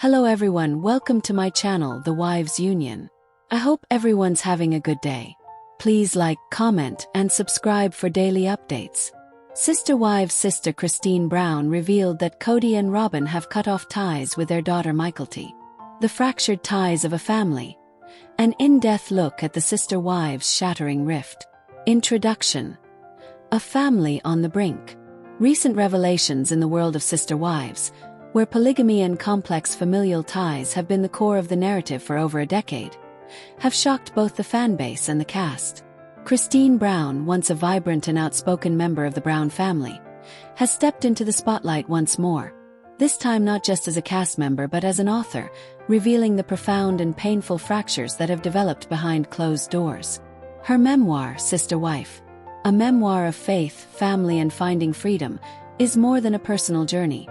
Hello everyone, welcome to my channel, The Wives Union. I hope everyone's having a good day. Please like, comment, and subscribe for daily updates. Sister Wives sister Christine Brown revealed that Kody and Robyn have cut off ties with their daughter Mykelti. The fractured ties of a family. An in-depth look at the sister wives' shattering rift. Introduction. A family on the brink. Recent revelations in the world of sister wives, where polygamy and complex familial ties have been the core of the narrative for over a decade, have shocked both the fanbase and the cast. Christine Brown, once a vibrant and outspoken member of the Brown family, has stepped into the spotlight once more, this time not just as a cast member but as an author, revealing the profound and painful fractures that have developed behind closed doors. Her memoir, Sister Wife, a memoir of faith, family and finding freedom, is more than a personal journey.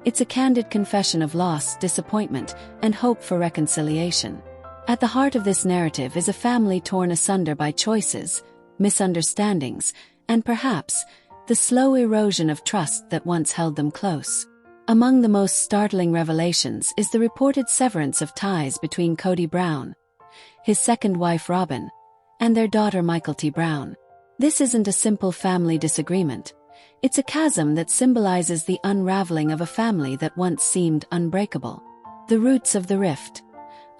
It's a candid confession of loss, disappointment, and hope for reconciliation. At the heart of this narrative is a family torn asunder by choices, misunderstandings, and perhaps, the slow erosion of trust that once held them close. Among the most startling revelations is the reported severance of ties between Kody Brown, his second wife Robyn, and their daughter Mykelti Brown. This isn't a simple family disagreement. It's a chasm that symbolizes the unraveling of a family that once seemed unbreakable. The roots of the rift.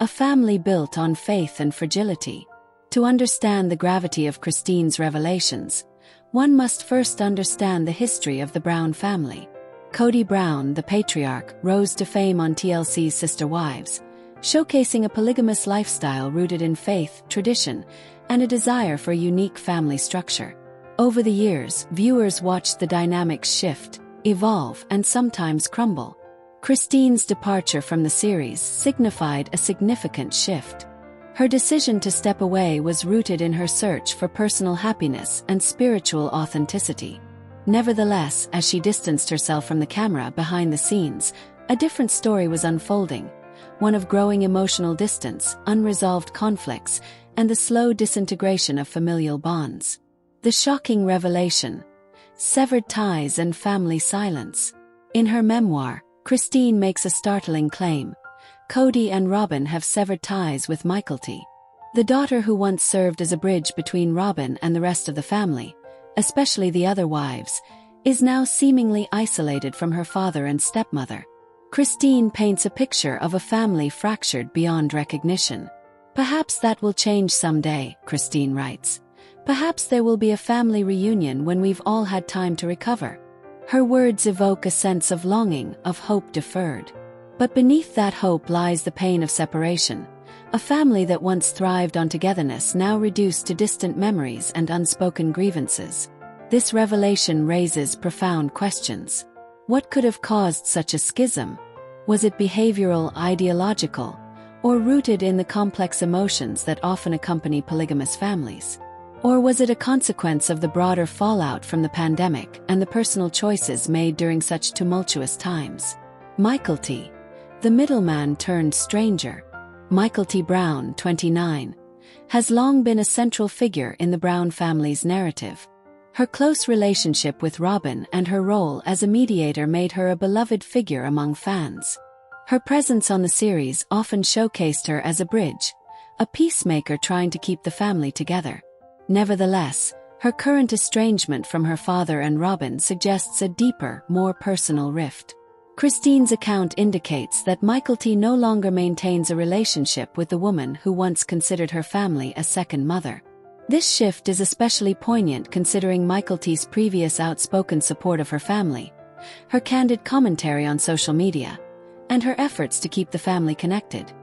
A family built on faith and fragility. To understand the gravity of Christine's revelations, one must first understand the history of the Brown family. Kody Brown, the patriarch, rose to fame on TLC's Sister Wives, showcasing a polygamous lifestyle rooted in faith, tradition, and a desire for a unique family structure. Over the years, viewers watched the dynamics shift, evolve, and sometimes crumble. Christine's departure from the series signified a significant shift. Her decision to step away was rooted in her search for personal happiness and spiritual authenticity. Nevertheless, as she distanced herself from the camera behind the scenes, a different story was unfolding, one of growing emotional distance, unresolved conflicts, and the slow disintegration of familial bonds. The shocking revelation. Severed ties and family silence. In her memoir, Christine makes a startling claim. Kody and Robyn have severed ties with Mykelti. The daughter who once served as a bridge between Robyn and the rest of the family, especially the other wives, is now seemingly isolated from her father and stepmother. Christine paints a picture of a family fractured beyond recognition. Perhaps that will change someday, Christine writes. Perhaps there will be a family reunion when we've all had time to recover. Her words evoke a sense of longing, of hope deferred. But beneath that hope lies the pain of separation, a family that once thrived on togetherness now reduced to distant memories and unspoken grievances. This revelation raises profound questions. What could have caused such a schism? Was it behavioral, ideological, or rooted in the complex emotions that often accompany polygamous families? Or was it a consequence of the broader fallout from the pandemic and the personal choices made during such tumultuous times? Mykelti, the middleman turned stranger. Mykelti Brown, 29, has long been a central figure in the Brown family's narrative. Her close relationship with Robyn and her role as a mediator made her a beloved figure among fans. Her presence on the series often showcased her as a bridge, a peacemaker trying to keep the family together. Nevertheless, her current estrangement from her father and Robyn suggests a deeper, more personal rift. Christine's account indicates that Mykelti no longer maintains a relationship with the woman who once considered her family a second mother. This shift is especially poignant considering Mykelti's previous outspoken support of her family, her candid commentary on social media, and her efforts to keep the family connected.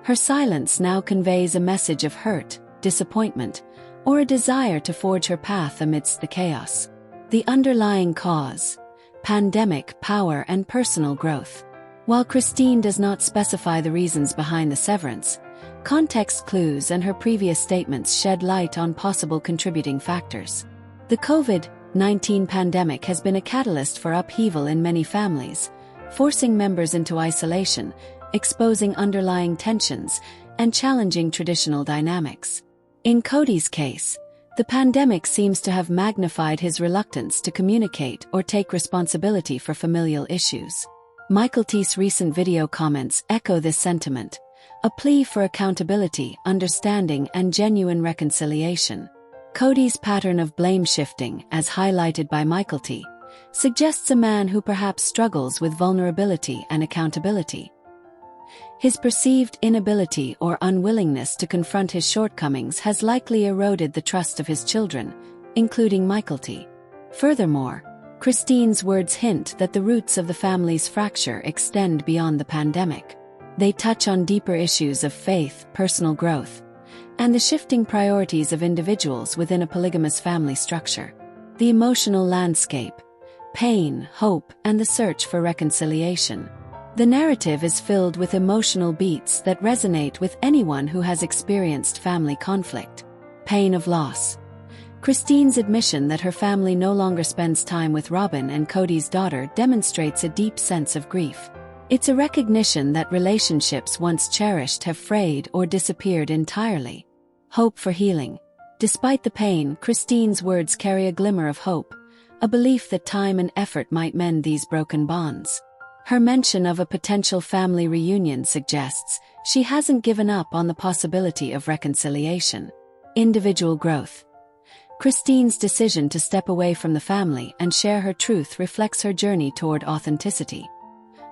Her silence now conveys a message of hurt, disappointment, or a desire to forge her path amidst the chaos. The underlying cause: pandemic, power, and personal growth. While Christine does not specify the reasons behind the severance, context clues and her previous statements shed light on possible contributing factors. The COVID-19 pandemic has been a catalyst for upheaval in many families, forcing members into isolation, exposing underlying tensions, and challenging traditional dynamics. In Kody's case, the pandemic seems to have magnified his reluctance to communicate or take responsibility for familial issues. Mykelti's recent video comments echo this sentiment, a plea for accountability, understanding, and genuine reconciliation. Kody's pattern of blame-shifting, as highlighted by Mykelti, suggests a man who perhaps struggles with vulnerability and accountability. His perceived inability or unwillingness to confront his shortcomings has likely eroded the trust of his children, including Mykelti. Furthermore, Christine's words hint that the roots of the family's fracture extend beyond the pandemic. They touch on deeper issues of faith, personal growth, and the shifting priorities of individuals within a polygamous family structure. The emotional landscape, pain, hope, and the search for reconciliation. The narrative is filled with emotional beats that resonate with anyone who has experienced family conflict. Pain of loss. Christine's admission that her family no longer spends time with Robyn and Kody's daughter demonstrates a deep sense of grief. It's a recognition that relationships once cherished have frayed or disappeared entirely. Hope for healing. Despite the pain, Christine's words carry a glimmer of hope, a belief that time and effort might mend these broken bonds. Her mention of a potential family reunion suggests she hasn't given up on the possibility of reconciliation. Individual growth. Christine's decision to step away from the family and share her truth reflects her journey toward authenticity.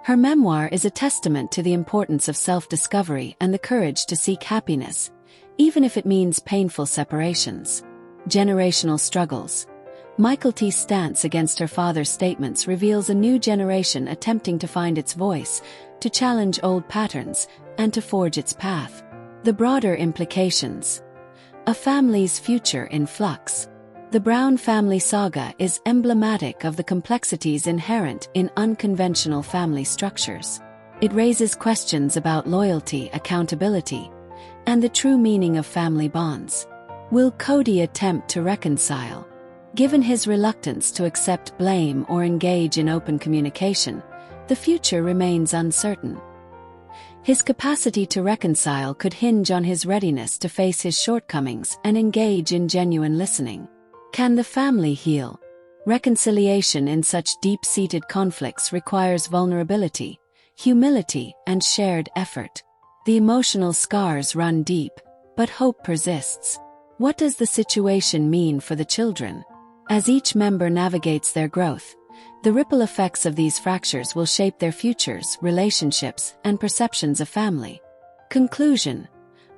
Her memoir is a testament to the importance of self-discovery and the courage to seek happiness, even if it means painful separations. Generational struggles. Mykelti's stance against her father's statements reveals a new generation attempting to find its voice, to challenge old patterns, and to forge its path. The broader implications. A family's future in flux. The Brown family saga is emblematic of the complexities inherent in unconventional family structures. It raises questions about loyalty, accountability, and the true meaning of family bonds. Will Kody attempt to reconcile? Given his reluctance to accept blame or engage in open communication, the future remains uncertain. His capacity to reconcile could hinge on his readiness to face his shortcomings and engage in genuine listening. Can the family heal? Reconciliation in such deep-seated conflicts requires vulnerability, humility, and shared effort. The emotional scars run deep, but hope persists. What does the situation mean for the children? As each member navigates their growth, the ripple effects of these fractures will shape their futures, relationships, and perceptions of family. Conclusion.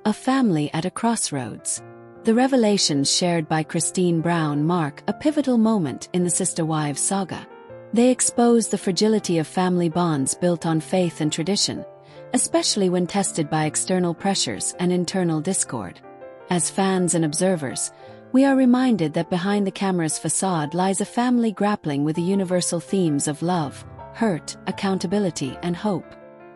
A family at a crossroads. The revelations shared by Christine Brown mark a pivotal moment in the Sister Wives saga. They expose the fragility of family bonds built on faith and tradition, especially when tested by external pressures and internal discord. As fans and observers, we are reminded that behind the camera's facade lies a family grappling with the universal themes of love, hurt, accountability, and hope.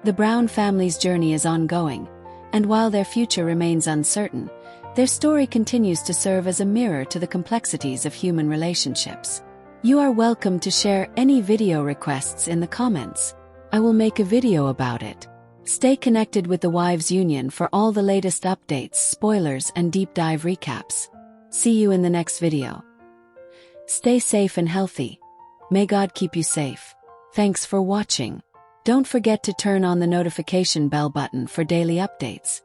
The Brown family's journey is ongoing, and while their future remains uncertain, their story continues to serve as a mirror to the complexities of human relationships. You are welcome to share any video requests in the comments. I will make a video about it. Stay connected with the Wives Union for all the latest updates, spoilers, and deep dive recaps. See you in the next video. Stay safe and healthy. May God keep you safe. Thanks for watching. Don't forget to turn on the notification bell button for daily updates.